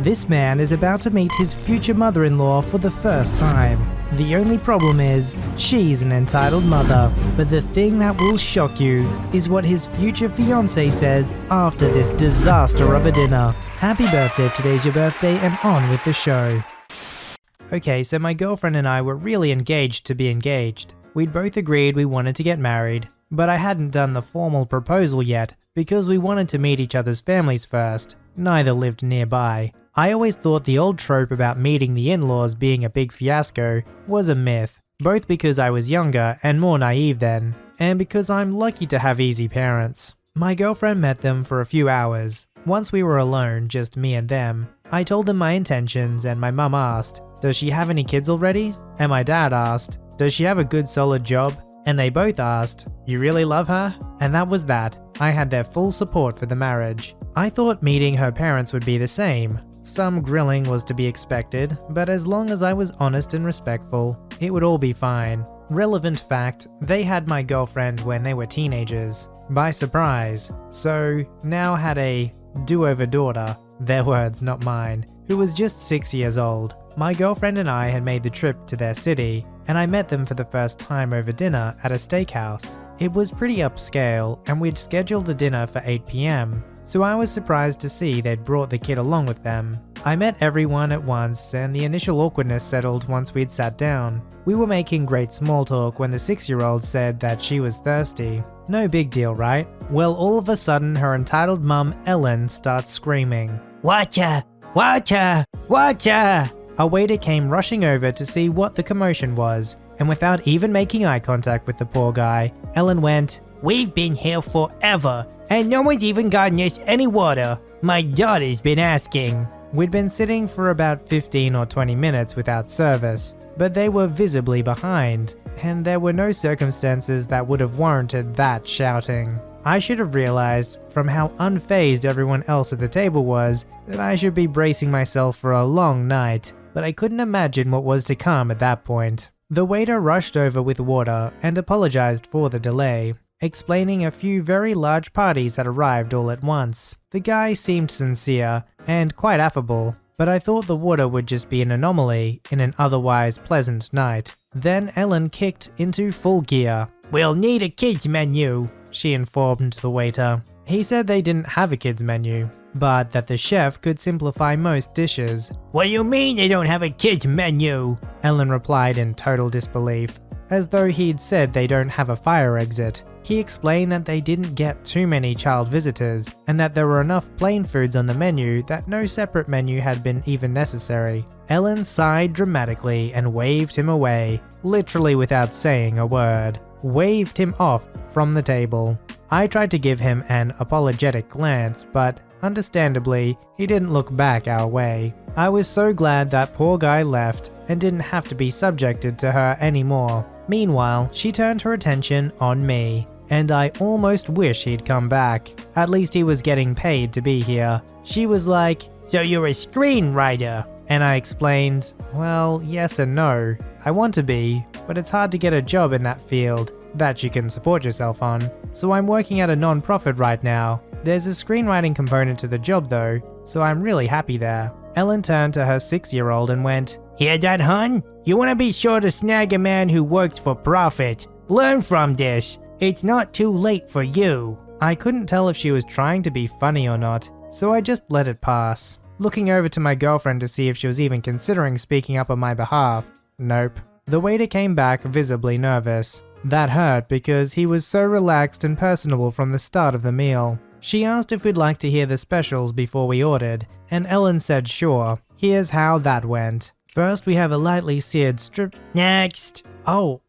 This man is about to meet his future mother-in-law for the first time. The only problem is, she's an entitled mother. But the thing that will shock you is what his future fiancé says after this disaster of a dinner. Happy birthday if today's your birthday, and on with the show. Okay, so my girlfriend and I were really engaged to be engaged. We'd both agreed we wanted to get married, but I hadn't done the formal proposal yet because we wanted to meet each other's families first. Neither lived nearby. I always thought the old trope about meeting the in-laws being a big fiasco was a myth, both because I was younger and more naive then, and because I'm lucky to have easy parents. My girlfriend met them for a few hours. Once we were alone, just me and them, I told them my intentions, and my mum asked, "Does she have any kids already?" And my dad asked, "Does she have a good solid job?" And they both asked, "You really love her?" And that was that. I had their full support for the marriage. I thought meeting her parents would be the same. Some grilling was to be expected, but as long as I was honest and respectful, it would all be fine. Relevant fact, they had my girlfriend when they were teenagers, by surprise, so now had a do-over daughter, their words not mine, who was just 6 years old. My girlfriend and I had made the trip to their city, and I met them for the first time over dinner at a steakhouse. It was pretty upscale, and we'd scheduled the dinner for 8 p.m, so I was surprised to see they'd brought the kid along with them. I met everyone at once, and the initial awkwardness settled once we'd sat down. We were making great small talk when the 6-year-old said that she was thirsty. No big deal, right? Well, all of a sudden her entitled mum, Ellen, starts screaming, "Water! Water! Water!" A waiter came rushing over to see what the commotion was, and without even making eye contact with the poor guy, Ellen went, "We've been here forever, and no one's even gotten us any water. My daughter's been asking." We'd been sitting for about 15 or 20 minutes without service, but they were visibly behind, and there were no circumstances that would have warranted that shouting. I should have realized, from how unfazed everyone else at the table was, that I should be bracing myself for a long night, but I couldn't imagine what was to come at that point. The waiter rushed over with water and apologized for the delay, explaining a few very large parties had arrived all at once. The guy seemed sincere and quite affable, but I thought the water would just be an anomaly in an otherwise pleasant night. Then Ellen kicked into full gear. "We'll need a kids menu," she informed the waiter. He said they didn't have a kids menu, but that the chef could simplify most dishes. "What do you mean they don't have a kids menu?" Ellen replied in total disbelief, as though he'd said they don't have a fire exit. He explained that they didn't get too many child visitors, and that there were enough plain foods on the menu that no separate menu had been even necessary. Ellen sighed dramatically and waved him away, literally without saying a word. Waved him off from the table. I tried to give him an apologetic glance, but understandably, he didn't look back our way. I was so glad that poor guy left and didn't have to be subjected to her anymore. Meanwhile, she turned her attention on me, and I almost wish he'd come back. At least he was getting paid to be here. She was like, "So you're a screenwriter?" And I explained, well, yes and no. I want to be, but it's hard to get a job in that field that you can support yourself on. So I'm working at a non-profit right now. There's a screenwriting component to the job though, so I'm really happy there. Ellen turned to her 6-year-old and went, "Hear that, hun? You want to be sure to snag a man who works for profit. Learn from this. It's not too late for you." I couldn't tell if she was trying to be funny or not, so I just let it pass. Looking over to my girlfriend to see if she was even considering speaking up on my behalf. Nope. The waiter came back visibly nervous. That hurt because he was so relaxed and personable from the start of the meal. She asked if we'd like to hear the specials before we ordered, and Ellen said sure. Here's how that went. First we have a lightly seared strip. Next! Oh,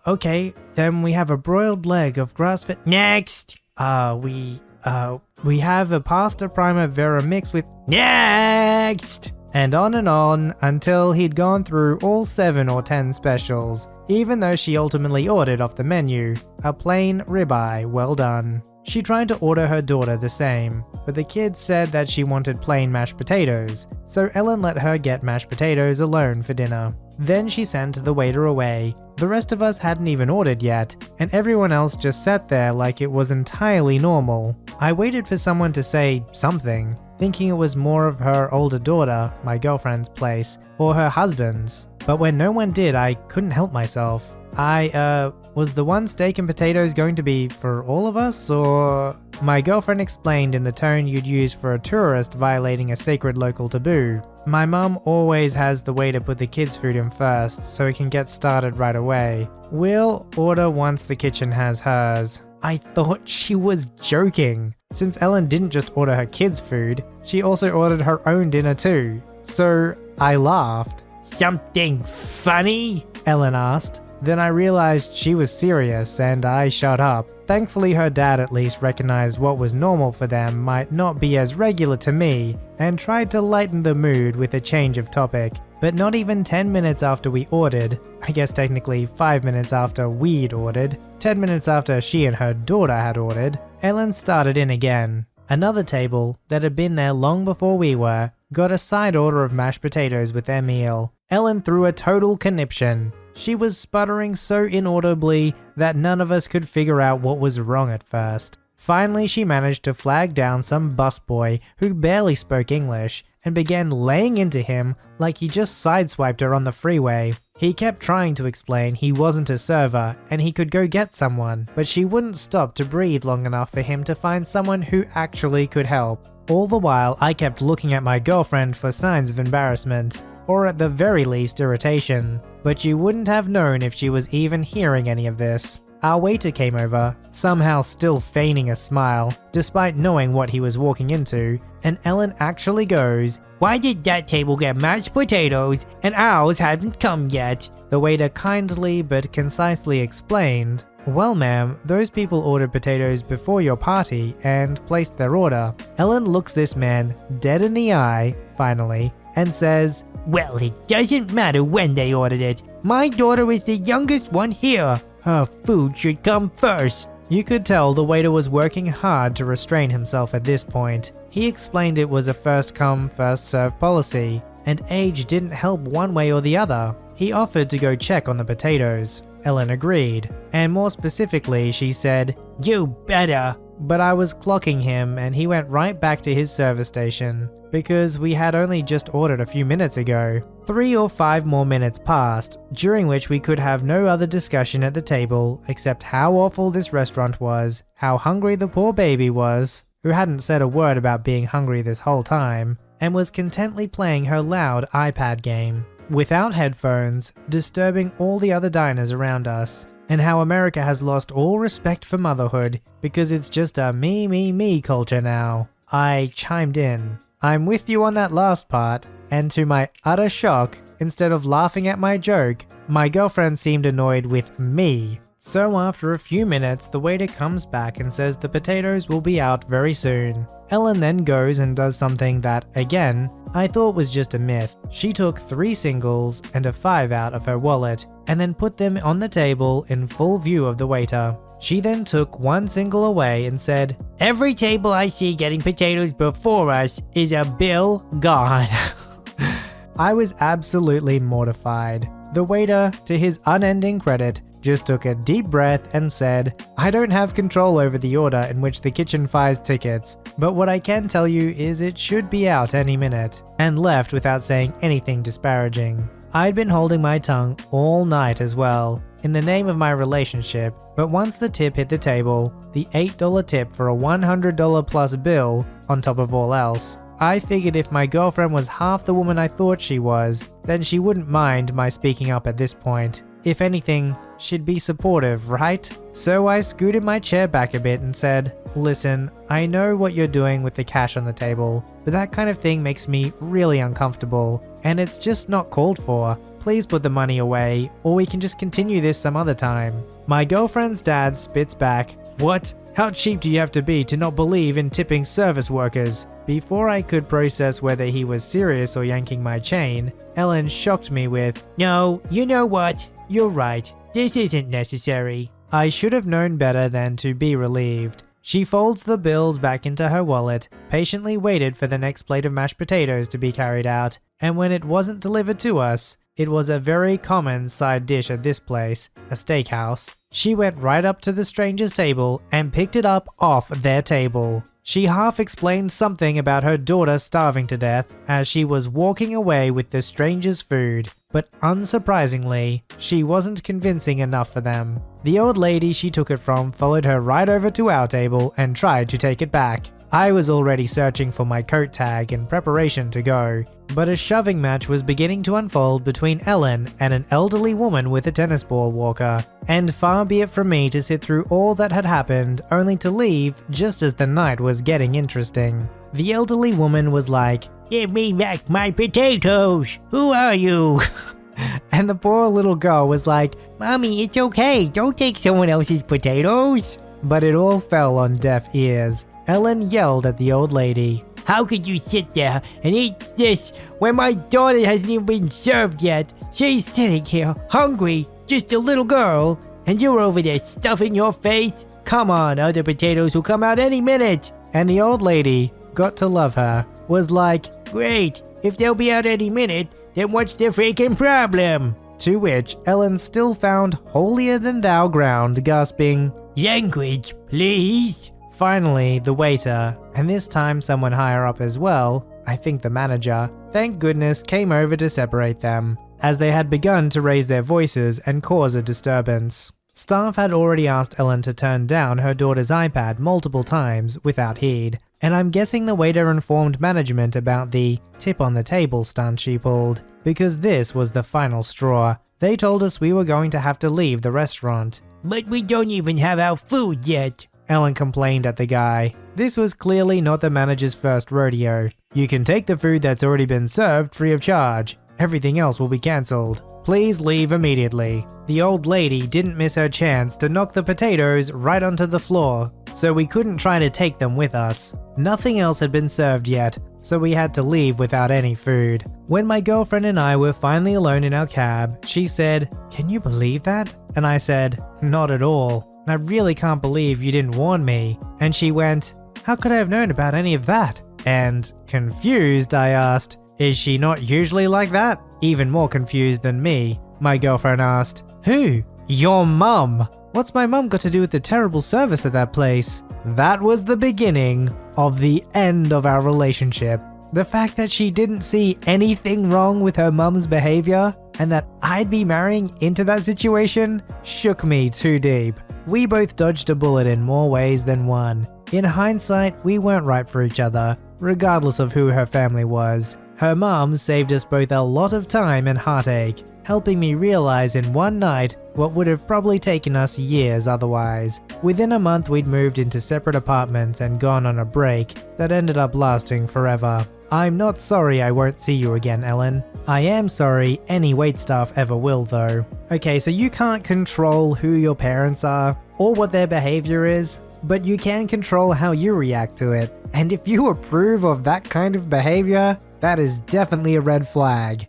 okay. Then we have a broiled leg of grass-fed. Next! We have a pasta primavera mix with. Next! And on until he'd gone through all 7 or 10 specials, even though she ultimately ordered off the menu, a plain ribeye well done. She tried to order her daughter the same, but the kid said that she wanted plain mashed potatoes, so Ellen let her get mashed potatoes alone for dinner. Then she sent the waiter away, The rest of us hadn't even ordered yet, and everyone else just sat there like it was entirely normal. I waited for someone to say something, thinking it was more of her older daughter, my girlfriend's place, or her husband's. But when no one did, I couldn't help myself. Was the one steak and potatoes going to be for all of us, or? My girlfriend explained in the tone you'd use for a tourist violating a sacred local taboo. My mum always has the waiter put the kids' food in first, so it can get started right away. We'll order once the kitchen has hers. I thought she was joking. Since Ellen didn't just order her kids' food, she also ordered her own dinner too. So I laughed. "Something funny?" Ellen asked. Then I realized she was serious and I shut up. Thankfully her dad at least recognized what was normal for them might not be as regular to me and tried to lighten the mood with a change of topic. But not even 10 minutes after we ordered, I guess technically 5 minutes after we'd ordered, 10 minutes after she and her daughter had ordered, Ellen started in again. Another table that had been there long before we were got a side order of mashed potatoes with their meal. Ellen threw a total conniption. She was sputtering so inaudibly that none of us could figure out what was wrong at first. Finally, she managed to flag down some busboy who barely spoke English and began laying into him like he just sideswiped her on the freeway. He kept trying to explain he wasn't a server and he could go get someone, but she wouldn't stop to breathe long enough for him to find someone who actually could help. All the while, I kept looking at my girlfriend for signs of embarrassment, or at the very least irritation, but you wouldn't have known if she was even hearing any of this. Our waiter came over, somehow still feigning a smile, despite knowing what he was walking into, and Ellen actually goes, "Why did that table get mashed potatoes and ours haven't come yet?" The waiter kindly but concisely explained, "Well ma'am, those people ordered potatoes before your party and placed their order." Ellen looks this man dead in the eye, finally, and says, "Well, it doesn't matter when they ordered it. My daughter is the youngest one here. Her food should come first." You could tell the waiter was working hard to restrain himself at this point. He explained it was a first come, first served policy, and age didn't help one way or the other. He offered to go check on the potatoes. Ellen agreed, and more specifically she said, "You better." But I was clocking him and he went right back to his service station, because we had only just ordered a few minutes ago. 3 or 5 more minutes passed, during which we could have no other discussion at the table except how awful this restaurant was, how hungry the poor baby was, who hadn't said a word about being hungry this whole time, and was contently playing her loud iPad game, without headphones, disturbing all the other diners around us, and how America has lost all respect for motherhood because it's just a me, me, me culture now. I chimed in. "I'm with you on that last part," and to my utter shock, instead of laughing at my joke, my girlfriend seemed annoyed with me. So after a few minutes, the waiter comes back and says the potatoes will be out very soon. Ellen then goes and does something that, again, I thought was just a myth. She took 3 singles and a 5 out of her wallet, and then put them on the table in full view of the waiter. She then took 1 single away and said, "Every table I see getting potatoes before us is a bill gone." I was absolutely mortified. The waiter, to his unending credit, just took a deep breath and said, "I don't have control over the order in which the kitchen fires tickets, but what I can tell you is it should be out any minute," and left without saying anything disparaging. I'd been holding my tongue all night as well, in the name of my relationship, but once the tip hit the table, the $8 tip for a $100 plus bill on top of all else, I figured if my girlfriend was half the woman I thought she was, then she wouldn't mind my speaking up at this point. If anything, she'd be supportive, right? So I scooted my chair back a bit and said, "Listen, I know what you're doing with the cash on the table, but that kind of thing makes me really uncomfortable, and it's just not called for. Please put the money away, or we can just continue this some other time." My girlfriend's dad spits back, "What? How cheap do you have to be to not believe in tipping service workers?" Before I could process whether he was serious or yanking my chain, Ellen shocked me with, "No, you know what? You're right. This isn't necessary." I should have known better than to be relieved. She folds the bills back into her wallet, patiently waited for the next plate of mashed potatoes to be carried out, and when it wasn't delivered to us, It was a very common side dish at this place, a steakhouse. She went right up to the stranger's table and picked it up off their table. She half explained something about her daughter starving to death as she was walking away with the stranger's food, but unsurprisingly, she wasn't convincing enough for them. The old lady she took it from followed her right over to our table and tried to take it back. I was already searching for my coat tag in preparation to go, but a shoving match was beginning to unfold between Ellen and an elderly woman with a tennis ball walker, and far be it from me to sit through all that had happened only to leave just as the night was getting interesting. The elderly woman was like, "Give me back my potatoes! Who are you?" And the poor little girl was like, "Mommy, it's okay, don't take someone else's potatoes." But it all fell on deaf ears. Ellen yelled at the old lady, "How could you sit there and eat this when my daughter hasn't even been served yet? She's sitting here, hungry, just a little girl, and you're over there stuffing your face? Come on, other potatoes will come out any minute." And the old lady, got to love her, was like, "Great, if they'll be out any minute, then what's the freaking problem?" To which Ellen still found holier-than-thou ground, gasping, "Language, please." Finally, the waiter, and this time someone higher up as well, I think the manager, thank goodness came over to separate them, as they had begun to raise their voices and cause a disturbance. Staff had already asked Ellen to turn down her daughter's iPad multiple times without heed, and I'm guessing the waiter informed management about the tip on the table stunt she pulled, because this was the final straw. They told us we were going to have to leave the restaurant. "But we don't even have our food yet," Ellen complained at the guy. This was clearly not the manager's first rodeo. "You can take the food that's already been served free of charge. Everything else will be cancelled. Please leave immediately." The old lady didn't miss her chance to knock the potatoes right onto the floor, so we couldn't try to take them with us. Nothing else had been served yet, so we had to leave without any food. When my girlfriend and I were finally alone in our cab, she said, "Can you believe that?" And I said, "Not at all. I really can't believe you didn't warn me." And she went, "How could I have known about any of that?" And confused, I asked, "Is she not usually like that?" Even more confused than me, my girlfriend asked, "Who? Your mum? What's my mum got to do with the terrible service at that place?" That was the beginning of the end of our relationship. The fact that she didn't see anything wrong with her mum's behavior and that I'd be marrying into that situation shook me too deep. We both dodged a bullet in more ways than one. In hindsight, we weren't right for each other, regardless of who her family was. Her mom saved us both a lot of time and heartache, helping me realize in one night what would have probably taken us years otherwise. Within a month, we'd moved into separate apartments and gone on a break that ended up lasting forever. I'm not sorry I won't see you again, Ellen. I am sorry any waitstaff ever will though. Okay, so you can't control who your parents are or what their behavior is, but you can control how you react to it. And if you approve of that kind of behavior, that is definitely a red flag.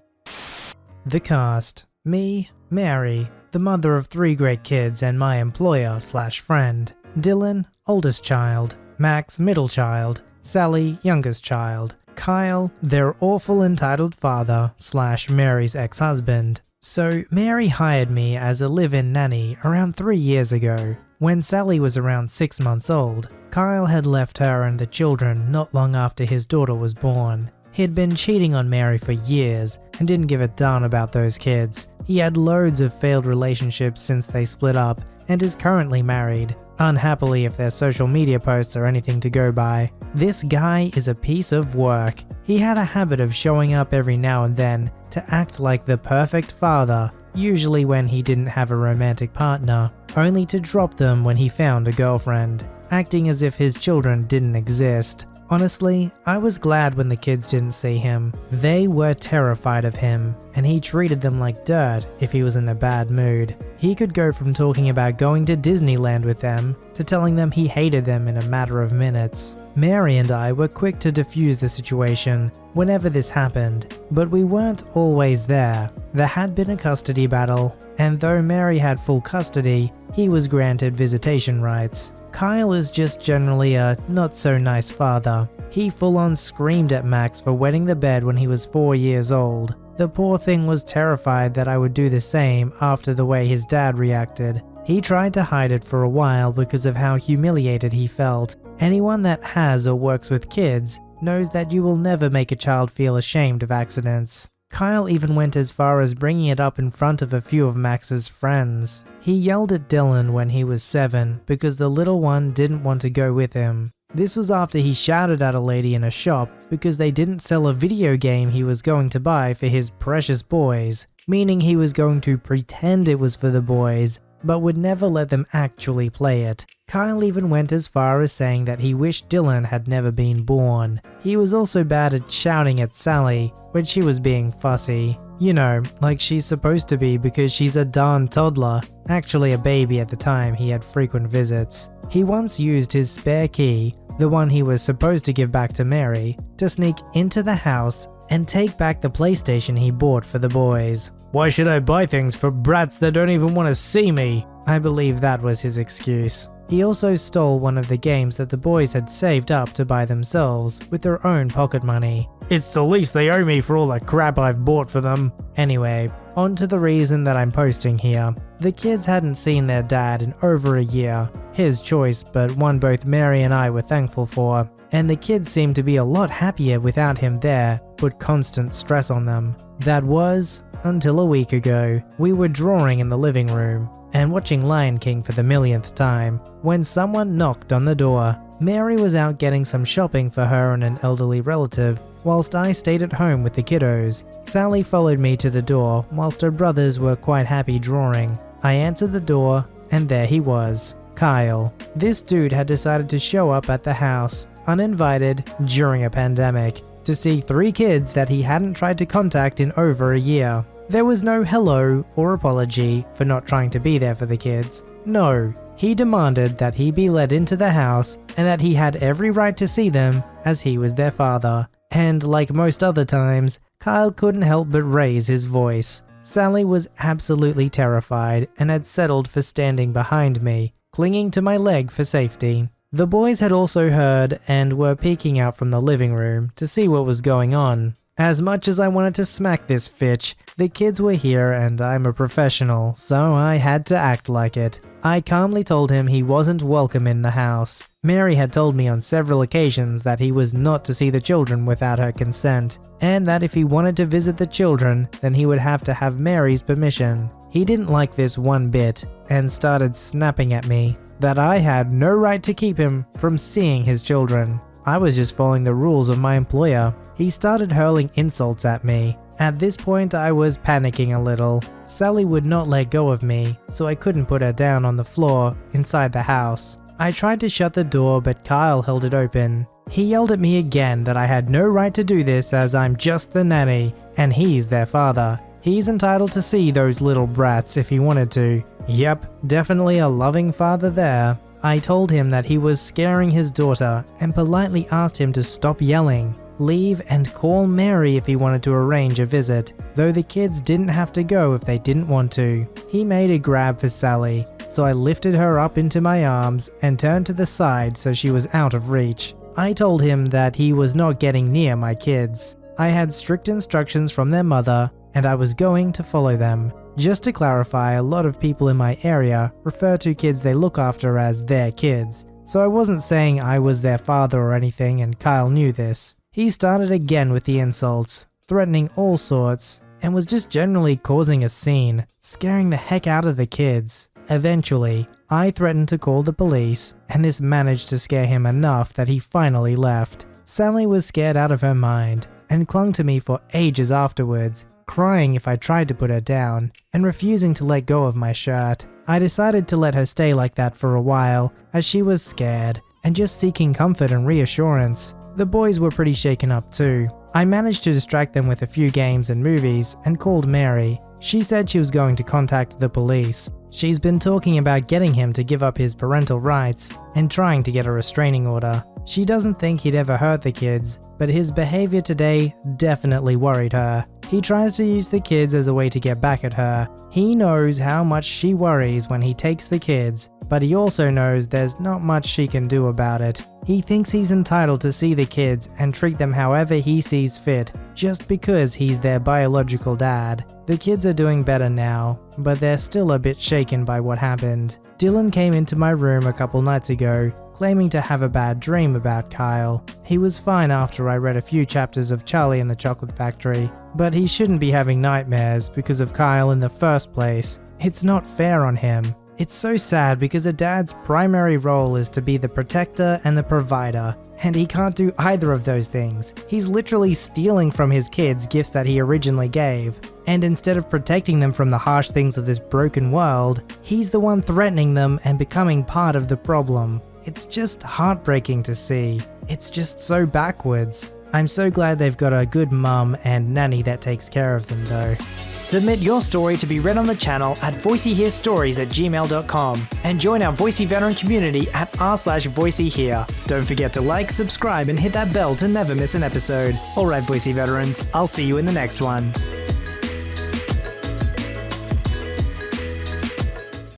The cast. Me, Mary, the mother of 3 great kids and my employer/friend. Dylan, oldest child. Max, middle child. Sally, youngest child. Kyle, their awful entitled father/Mary's ex-husband. So Mary hired me as a live-in nanny around 3 years ago. When Sally was around 6 months old, Kyle had left her and the children not long after his daughter was born. He'd been cheating on Mary for years and didn't give a darn about those kids. He had loads of failed relationships since they split up and is currently married. Unhappily if their social media posts are anything to go by. This guy is a piece of work. He had a habit of showing up every now and then to act like the perfect father, usually when he didn't have a romantic partner, only to drop them when he found a girlfriend, acting as if his children didn't exist. Honestly, I was glad when the kids didn't see him. They were terrified of him, and he treated them like dirt if he was in a bad mood. He could go from talking about going to Disneyland with them to telling them he hated them in a matter of minutes. Mary and I were quick to defuse the situation whenever this happened, but we weren't always there. There had been a custody battle, and though Mary had full custody, he was granted visitation rights. Kyle is just generally a not-so-nice father. He full-on screamed at Max for wetting the bed when he was 4 years old. The poor thing was terrified that I would do the same after the way his dad reacted. He tried to hide it for a while because of how humiliated he felt. Anyone that has or works with kids knows that you will never make a child feel ashamed of accidents. Kyle even went as far as bringing it up in front of a few of Max's friends. He yelled at Dylan when he was 7 because the little one didn't want to go with him. This was after he shouted at a lady in a shop because they didn't sell a video game he was going to buy for his precious boys, meaning he was going to pretend it was for the boys, but would never let them actually play it. Kyle even went as far as saying that he wished Dylan had never been born. He was also bad at shouting at Sally when she was being fussy. You know, like she's supposed to be because she's a darn toddler. Actually a baby at the time he had frequent visits. He once used his spare key, the one he was supposed to give back to Mary, to sneak into the house and take back the PlayStation he bought for the boys. Why should I buy things for brats that don't even want to see me? I believe that was his excuse. He also stole one of the games that the boys had saved up to buy themselves with their own pocket money. It's the least they owe me for all the crap I've bought for them. Anyway, on to the reason that I'm posting here. The kids hadn't seen their dad in over a year. His choice, but one both Mary and I were thankful for. And the kids seemed to be a lot happier without him there, put constant stress on them. That was until a week ago. We were drawing in the living room and watching Lion King for the millionth time when someone knocked on the door. Mary was out getting some shopping for her and an elderly relative, whilst I stayed at home with the kiddos. Sally followed me to the door whilst her brothers were quite happy drawing. I answered the door and there he was, Kyle. This dude had decided to show up at the house, uninvited, during a pandemic, to see 3 kids that he hadn't tried to contact in over a year. There was no hello or apology for not trying to be there for the kids. No, he demanded that he be let into the house and that he had every right to see them as he was their father. And like most other times, Kyle couldn't help but raise his voice. Sally was absolutely terrified and had settled for standing behind me, clinging to my leg for safety. The boys had also heard and were peeking out from the living room to see what was going on. As much as I wanted to smack this fitch, the kids were here and I'm a professional, so I had to act like it. I calmly told him he wasn't welcome in the house. Mary had told me on several occasions that he was not to see the children without her consent, and that if he wanted to visit the children, then he would have to have Mary's permission. He didn't like this one bit, and started snapping at me that I had no right to keep him from seeing his children. I was just following the rules of my employer. He started hurling insults at me. At this point I was panicking a little. Sally would not let go of me, so I couldn't put her down on the floor inside the house. I tried to shut the door, but Kyle held it open. He yelled at me again that I had no right to do this as I'm just the nanny and he's their father. He's entitled to see those little brats if he wanted to. Yep, definitely a loving father there. I told him that he was scaring his daughter and politely asked him to stop yelling, leave and call Mary if he wanted to arrange a visit, though the kids didn't have to go if they didn't want to. He made a grab for Sally, so I lifted her up into my arms and turned to the side so she was out of reach. I told him that he was not getting near my kids. I had strict instructions from their mother and I was going to follow them. Just to clarify, a lot of people in my area refer to kids they look after as their kids, so I wasn't saying I was their father or anything, and Kyle knew this. He started again with the insults, threatening all sorts, and was just generally causing a scene, scaring the heck out of the kids. Eventually, I threatened to call the police, and this managed to scare him enough that he finally left. Sally was scared out of her mind, and clung to me for ages afterwards, crying if I tried to put her down, and refusing to let go of my shirt. I decided to let her stay like that for a while, as she was scared, and just seeking comfort and reassurance. The boys were pretty shaken up too. I managed to distract them with a few games and movies, and called Mary. She said she was going to contact the police. She's been talking about getting him to give up his parental rights, and trying to get a restraining order. She doesn't think he'd ever hurt the kids, but his behavior today definitely worried her. He tries to use the kids as a way to get back at her. He knows how much she worries when he takes the kids, but he also knows there's not much she can do about it. He thinks he's entitled to see the kids and treat them however he sees fit, just because he's their biological dad. The kids are doing better now, but they're still a bit shaken by what happened. Dylan came into my room a couple nights ago, claiming to have a bad dream about Kyle. He was fine after I read a few chapters of Charlie and the Chocolate Factory, but he shouldn't be having nightmares because of Kyle in the first place. It's not fair on him. It's so sad because a dad's primary role is to be the protector and the provider, and he can't do either of those things. He's literally stealing from his kids gifts that he originally gave, and instead of protecting them from the harsh things of this broken world, he's the one threatening them and becoming part of the problem. It's just heartbreaking to see. It's just so backwards. I'm so glad they've got a good mum and nanny that takes care of them though. Submit your story to be read on the channel at voiceyherestories@gmail.com and join our Voicey veteran community at r/VoiceyHere. Don't forget to like, subscribe, and hit that bell to never miss an episode. Alright Voicey veterans, I'll see you in the next one.